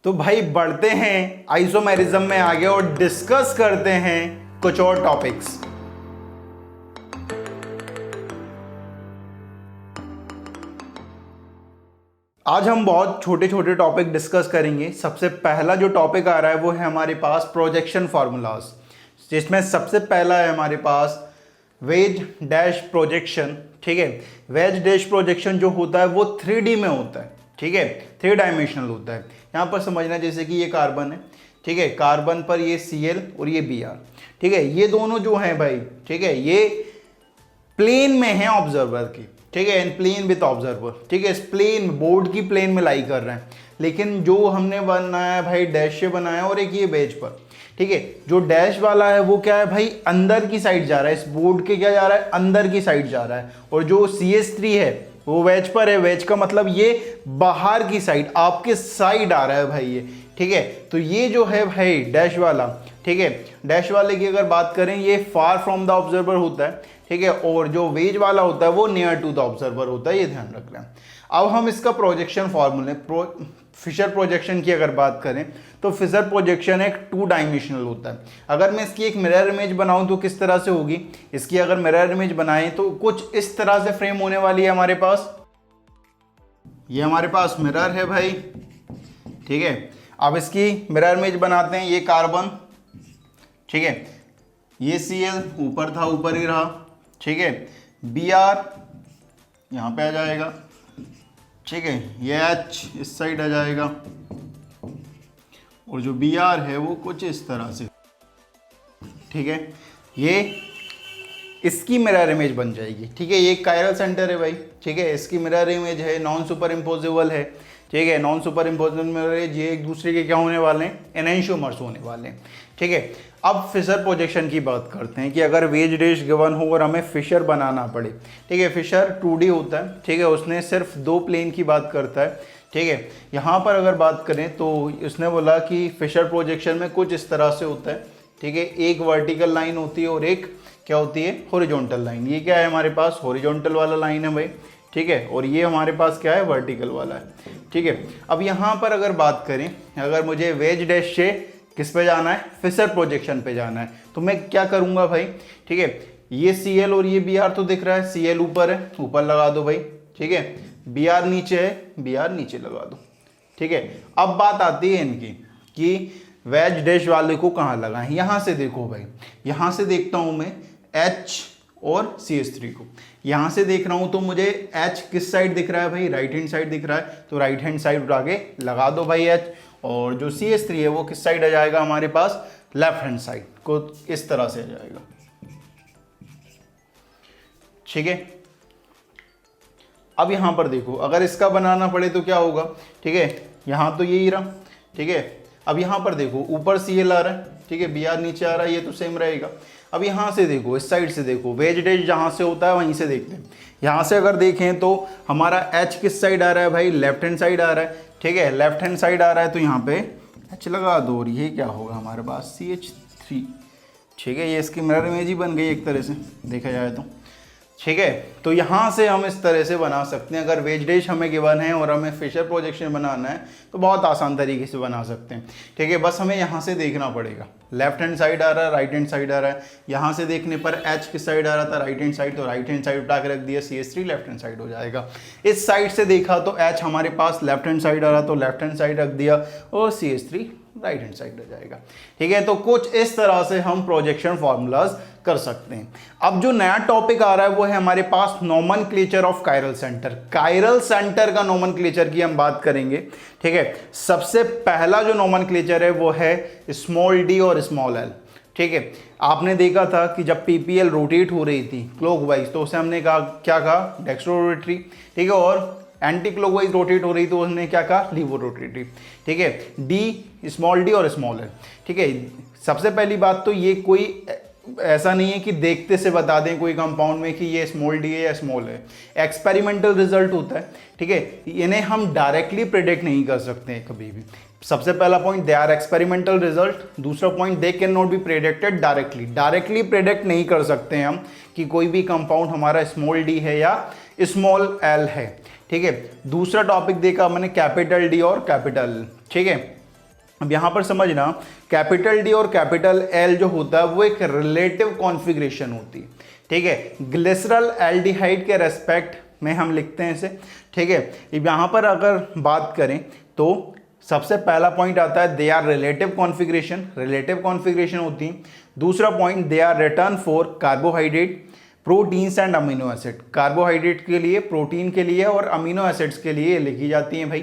तो भाई बढ़ते हैं आइसोमेरिज्म में आगे और डिस्कस करते हैं कुछ और टॉपिक्स। आज हम बहुत छोटे छोटे टॉपिक डिस्कस करेंगे। सबसे पहला जो टॉपिक आ रहा है वो है हमारे पास प्रोजेक्शन फार्मूलाज, जिसमें सबसे पहला है हमारे पास वेज डैश प्रोजेक्शन। ठीक है, वेज डैश प्रोजेक्शन जो होता है वो 3D में होता है। ठीक है, 3 डायमेंशनल होता है। यहाँ पर समझना जैसे कि ये कार्बन है, ठीक है, कार्बन पर ये Cl और ये Br, ठीक है, ये दोनों जो हैं भाई, ठीक है, ये प्लेन में है ऑब्जर्वर की, ठीक है, इन प्लेन विथ ऑब्जर्वर, ठीक है, इस प्लेन बोर्ड की प्लेन में लाई कर रहे हैं। लेकिन जो हमने बनाया है भाई डैश से बनाया और एक ये वेज पर, ठीक है, जो डैश वाला है वो क्या है भाई अंदर की साइड जा रहा है, इस बोर्ड के क्या जा रहा है अंदर की साइड जा रहा है। और जो CH3 है वो वेज पर है, वेज का मतलब ये बाहर की साइड आपके साइड आ रहा है भाई ये, ठीक है। तो ये जो है भाई डैश वाला, ठीक है, डैश वाले की अगर बात करें ये फार फ्रॉम द ऑब्जर्वर होता है, ठीक है, और जो वेज वाला होता है वो नियर टू द ऑब्जर्वर होता है, ये ध्यान रख लें। अब हम इसका प्रोजेक्शन फॉर्मूले फिशर प्रोजेक्शन की अगर बात करें तो फिशर प्रोजेक्शन एक 2 डायमेंशनल होता है। अगर मैं इसकी एक मिरर इमेज बनाऊं तो किस तरह से होगी, इसकी अगर मिरर इमेज बनाएं तो कुछ इस तरह से फ्रेम होने वाली है हमारे पास। ये हमारे पास मिरर है भाई, ठीक है। अब इसकी मिरर इमेज बनाते हैं, ये कार्बन, ठीक है, ये Cl ऊपर था ऊपर ही रहा, ठीक है, Br यहाँ पे आ जाएगा, ठीक है, ये H इस साइड आ जाएगा और जो Br है वो कुछ इस तरह से, ठीक है, ये इसकी मिरर इमेज बन जाएगी, ठीक है। ये कायरल सेंटर है भाई, ठीक है, इसकी मिरर इमेज है, नॉन सुपर इम्पोजेबल है, ठीक है, नॉन सुपर इम्पोजेबल मिरर, ये एक दूसरे के क्या होने वाले हैं एनेंशियोमर्स होने वाले हैं, ठीक है। अब फिशर प्रोजेक्शन की बात करते हैं कि अगर वेज डैश गिवन हो और हमें फिशर बनाना पड़े, ठीक है, फिशर 2D होता है, ठीक है, उसने सिर्फ 2 प्लेन की बात करता है, ठीक है। यहाँ पर अगर बात करें तो उसने बोला कि फिशर प्रोजेक्शन में कुछ इस तरह से होता है, ठीक है, एक वर्टिकल लाइन होती है और एक क्या होती है हॉरिजॉन्टल लाइन। ये क्या है हमारे पास हॉरिजॉन्टल वाला लाइन है भाई, ठीक है, और ये हमारे पास क्या है वर्टिकल वाला है, ठीक है। अब यहाँ पर अगर बात करें, अगर मुझे वेज डैश से किस पे जाना है फिशर प्रोजेक्शन पे जाना है, तो मैं क्या करूँगा भाई, ठीक है, ये Cl और ये Br तो दिख रहा है, Cl ऊपर है ऊपर लगा दो भाई, ठीक है, Br नीचे है Br नीचे लगा दो, ठीक है। अब बात आती है इनकी कि वेज डैश वाले को कहाँ लगाएं। यहाँ से देखो भाई, यहाँ से देखता हूँ मैं H और CH3 को, यहाँ से देख रहा हूँ तो मुझे H किस साइड दिख रहा है भाई राइट हैंड साइड दिख रहा है, तो राइट हैंड साइड उठा के लगा दो भाई H, और जो CH3 है वो किस साइड आ जाएगा हमारे पास लेफ्ट हैंड साइड को, इस तरह से आ जाएगा, ठीक है। अब यहाँ पर देखो अगर इसका बनाना पड़े तो क्या होगा, ठीक है, यहाँ तो यही रहा, ठीक है। अब यहाँ पर देखो ऊपर Cl आ रहा है, ठीक है, Br नीचे आ रहा है, ये तो सेम रहेगा। अब यहाँ से देखो इस साइड से देखो वेज डैश जहाँ से होता है वहीं से देखते हैं। यहाँ से अगर देखें तो हमारा H किस साइड आ रहा है भाई लेफ्ट हैंड साइड आ रहा है, ठीक है, लेफ्ट हैंड साइड आ रहा है तो यहाँ पे H लगा दो और ये क्या होगा हमारे पास CH3, ठीक है। ये इसकी मिरर इमेज ही बन गई एक तरह से देखा जाए तो, ठीक है। तो यहाँ से हम इस तरह से बना सकते हैं, अगर वेज डैश हमें गिवन है और हमें फिशर प्रोजेक्शन बनाना है तो बहुत आसान तरीके से बना सकते हैं, ठीक है। बस हमें यहाँ से देखना पड़ेगा लेफ्ट हैंड साइड आ रहा है राइट हैंड साइड आ रहा है, यहाँ से देखने पर H किस साइड आ रहा था राइट हैंड साइड, तो राइट हैंड साइड उठा के रख दिया, CH3 लेफ्ट हैंड साइड हो जाएगा। इस साइड से देखा तो H हमारे पास लेफ्ट हैंड साइड आ रहा तो लेफ्ट हैंड साइड रख दिया और CH3 राइट हैंड साइड आ जाएगा, ठीक है। तो कुछ इस तरह से हम प्रोजेक्शन फॉर्मूलाज कर सकते हैं। अब जो नया टॉपिक आ रहा है वो है हमारे पास nomenclature of chiral centre. Chiral centre का नोमेनक्लेचर की हम बात करेंगे, ठीक है। सबसे पहला जो नोमेनक्लेचर है वो है स्मॉल d और स्मॉल l, ठीक है। आपने देखा था कि जब PPL रोटेट हो रही थी क्लॉकवाइज तो उसे हमने कहा क्या कहा डेक्स्ट्रो रोटेटरी, ठीक है, और एंटी क्लॉकवाइज रोटेट हो रही तो उसने क्या कहा लीवो रोटेटरी, ठीक है। डी स्मॉल डी और स्मॉल एल, ठीक है। सबसे पहली बात तो ये कोई ऐसा नहीं है कि देखते से बता दें कोई कंपाउंड में कि ये स्मॉल डी है या स्मॉल है, एक्सपेरिमेंटल रिजल्ट होता है, ठीक है। इन्हें हम डायरेक्टली प्रेडिक्ट नहीं कर सकते हैं कभी भी। सबसे पहला point they are experimental result, दूसरा point they can not be predicted directly. Directly predict नहीं कर सकते हैं हम कि कोई भी कंपाउंड हमारा स्मॉल डी है या स्मॉल एल है, ठीक है। दूसरा टॉपिक देखा मैंने कैपिटल डी और कैपिटल, ठीक है। अब यहाँ पर समझना, कैपिटल डी और कैपिटल एल जो होता है वो एक रिलेटिव कॉन्फ़िगरेशन होती है, ठीक है। ग्लिसरल एल्डिहाइड के रेस्पेक्ट में हम लिखते हैं इसे, ठीक है। यहाँ पर अगर बात करें तो सबसे पहला पॉइंट आता है दे आर रिलेटिव कॉन्फ़िगरेशन होती है। दूसरा point they are return for carbohydrate, proteins and amino acid. Carbohydrate के लिए, प्रोटीन के लिए और अमीनो एसिड्स के लिए लिखी जाती हैं भाई,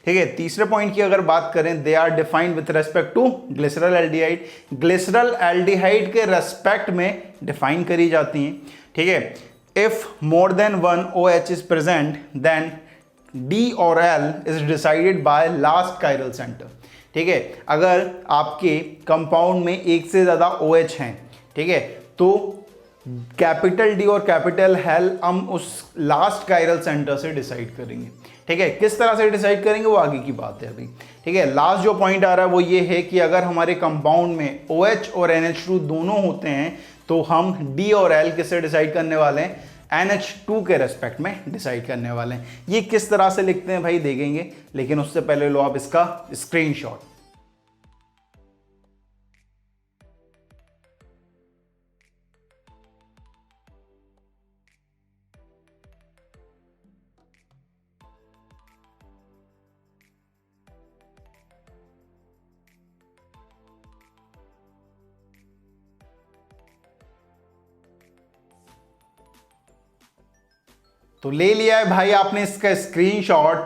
ठीक है। तीसरे पॉइंट की अगर बात करें, they are defined with respect to glyceraldehyde, glyceraldehyde के रेस्पेक्ट में डिफाइन करी जाती हैं, ठीक है। If more than one OH is present then D और L is decided by last chiral centre, ठीक है। अगर आपके कंपाउंड में एक से ज़्यादा OH हैं, ठीक है, तो कैपिटल D और कैपिटल L हम उस लास्ट कायरल सेंटर से डिसाइड करेंगे, ठीक है। किस तरह से डिसाइड करेंगे वो आगे की बात है अभी, ठीक है। लास्ट जो पॉइंट आ रहा है वो ये है कि अगर हमारे कंपाउंड में OH और NH2 दोनों होते हैं तो हम D और L किससे डिसाइड करने वाले हैं, NH2 के रेस्पेक्ट में डिसाइड करने वाले हैं। ये किस तरह से लिखते हैं भाई देखेंगे, लेकिन उससे पहले लो आप इसका स्क्रीनशॉट। तो ले लिया है भाई आपने इसका स्क्रीनशॉट।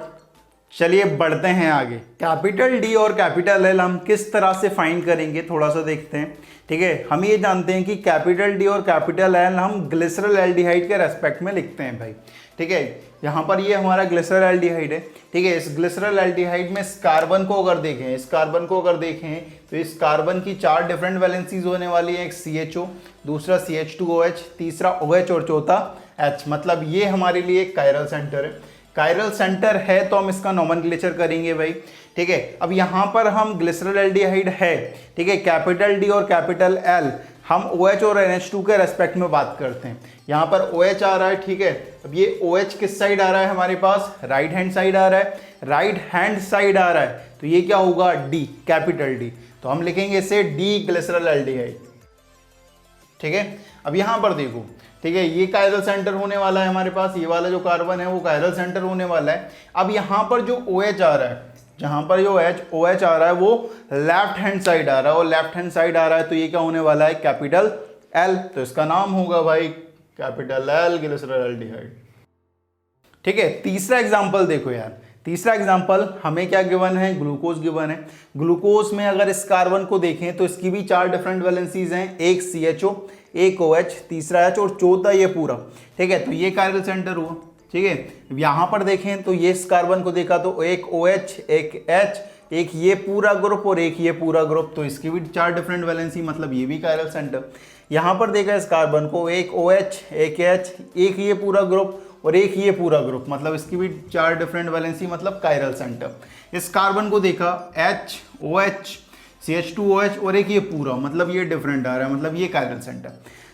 चलिए बढ़ते हैं आगे। कैपिटल डी और कैपिटल एल हम किस तरह से फाइंड करेंगे थोड़ा सा देखते हैं, ठीक है। हम ये जानते हैं कि कैपिटल डी और कैपिटल एल हम ग्लिसरल एल्डिहाइड के रेस्पेक्ट में लिखते हैं भाई, ठीक है। यहाँ पर ये हमारा ग्लिसरल एल्डिहाइड है, ठीक है। इस ग्लिसरल एल्डिहाइड में इस कार्बन को अगर देखें तो इस कार्बन की 4 डिफरेंट वैलेंसीज होने वाली है। एक CHO, दूसरा CH2OH, तीसरा OH और चौथा H। मतलब ये हमारे लिए एक कायरल सेंटर है। कायरल सेंटर है तो हम इसका नोमेनक्लेचर करेंगे भाई, ठीक है। अब यहाँ पर हम ग्लिसरल एल्डिहाइड है, ठीक है। कैपिटल डी और कैपिटल एल हम OH और NH2 के रेस्पेक्ट में बात करते हैं। यहाँ पर OH आ रहा है, ठीक है। अब ये OH किस साइड आ रहा है हमारे पास, राइट हैंड साइड आ रहा है, राइट हैंड साइड आ रहा है, तो ये क्या होगा, D, कैपिटल D। तो हम लिखेंगे इसे D ग्लिसरल एल्डिहाइड, ठीक है। अब यहाँ पर देखो, ठीक है, ये कायरल सेंटर होने वाला है हमारे पास, ये वाला जो कार्बन है वो कायरल सेंटर होने वाला है। अब यहाँ पर जो OH आ रहा है, जहाँ पर जो OH आ रहा है वो लेफ्ट हैंड साइड आ रहा है, और लेफ्ट हैंड साइड आ रहा है तो ये क्या होने वाला है, कैपिटल L। तो इसका नाम होगा भाई कैपिटल L ग्लिसरल एल्डिहाइड, ठीक है। तीसरा एग्जाम्पल देखो यार, तीसरा एग्जाम्पल हमें क्या गिवन है, ग्लूकोज गिवन है। ग्लूकोज में अगर इस कार्बन को देखें तो इसकी भी 4 डिफरेंट वैलेंसीज हैं, एक CHO, एक OH, तीसरा H और चौथा ये पूरा, ठीक है। तो ये कायरल सेंटर हुआ, ठीक है। यहाँ पर देखें तो ये इस कार्बन को देखा तो एक OH, एक H, एक ये पूरा ग्रुप और एक ये पूरा ग्रुप, तो इसकी भी 4 डिफरेंट वैलेंसी, मतलब ये भी कायरल सेंटर। यहाँ पर देखा इस कार्बन को, एक OH, एक H, एक ये पूरा ग्रुप और एक ये पूरा ग्रुप, मतलब इसकी भी 4 डिफरेंट वैलेंसी, मतलब कायरल सेंटर। इस कार्बन को देखा H, OH, CH2OH और एक ये पूरा, मतलब ये डिफरेंट आ रहा है, मतलब ये कायरल सेंटर।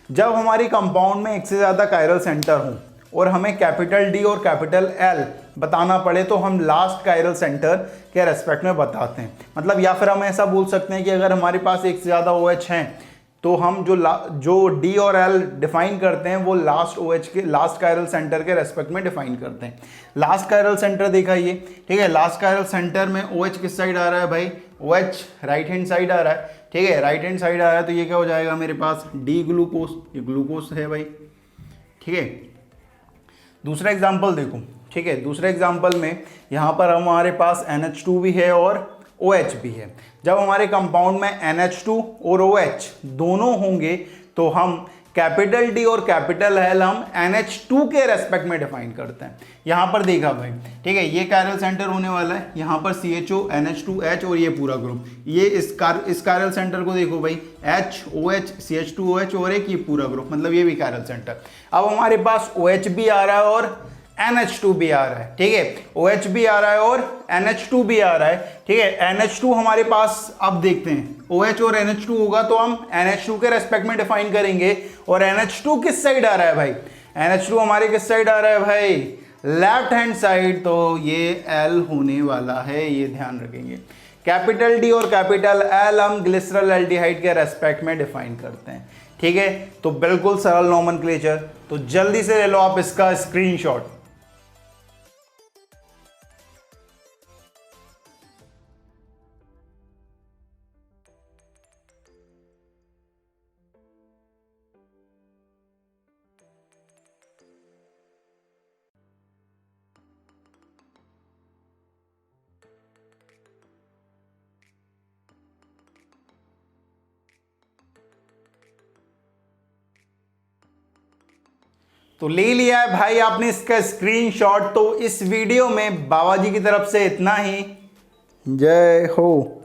जब हमारी कंपाउंड में एक से ज़्यादा कायरल सेंटर हो और हमें कैपिटल D और कैपिटल L बताना पड़े तो हम लास्ट कायरल सेंटर के रेस्पेक्ट में बताते हैं। मतलब या फिर हम ऐसा बोल सकते हैं कि अगर हमारे पास एक से ज़्यादा OH हैं तो हम जो D और L डिफाइन करते हैं वो लास्ट OH के, लास्ट कायरल सेंटर के रेस्पेक्ट में डिफाइन करते हैं। लास्ट कायरल सेंटर देखा ये, ठीक है। लास्ट कायरल सेंटर में OH किस साइड आ रहा है भाई, OH राइट हैंड साइड आ रहा है, ठीक है। राइट हैंड साइड आ रहा है तो ये क्या हो जाएगा मेरे पास, D ग्लूकोज, ये ग्लूकोज है भाई, ठीक है। दूसरा एग्जाम्पल देखो, ठीक है। दूसरे एग्जाम्पल में यहाँ पर हमारे पास NH2 भी है और OH भी है। जब हमारे कंपाउंड में NH2 और OH दोनों होंगे तो हम कैपिटल D और कैपिटल L हम NH2 के रेस्पेक्ट में डिफाइन करते हैं। यहाँ पर देखा भाई, ठीक है, ये कायरल सेंटर होने वाला है, यहाँ पर CHO, NH2, H और ये पूरा ग्रुप। ये इस कायरल सेंटर को देखो भाई, H, OH, CH2OH और एक ये पूरा ग्रुप, मतलब ये भी कायरल सेंटर। अब हमारे पास OH भी आ रहा है और NH2 भी आ रहा है, ठीक है। OH भी आ रहा है और NH2 भी आ रहा है, ठीक है। NH2 हमारे पास, अब देखते हैं, OH और NH2 होगा तो हम NH2 के रेस्पेक्ट में डिफाइन करेंगे। और NH2 किस साइड आ रहा है भाई, NH2 हमारे किस साइड आ रहा है भाई, लेफ्ट हैंड साइड, तो ये L होने वाला है, ये ध्यान रखेंगे। कैपिटल डी और कैपिटल एल हम ग्लिसरल एल्डिहाइड के रेस्पेक्ट में डिफाइन करते हैं। ठीक है, तो बिल्कुल सरल नोमेनक्लेचर। तो जल्दी से ले लो आप इसका स्क्रीनशॉट। तो ले लिया है भाई आपने इसका स्क्रीनशॉट। तो इस वीडियो में बाबा जी की तरफ से इतना ही। जय हो।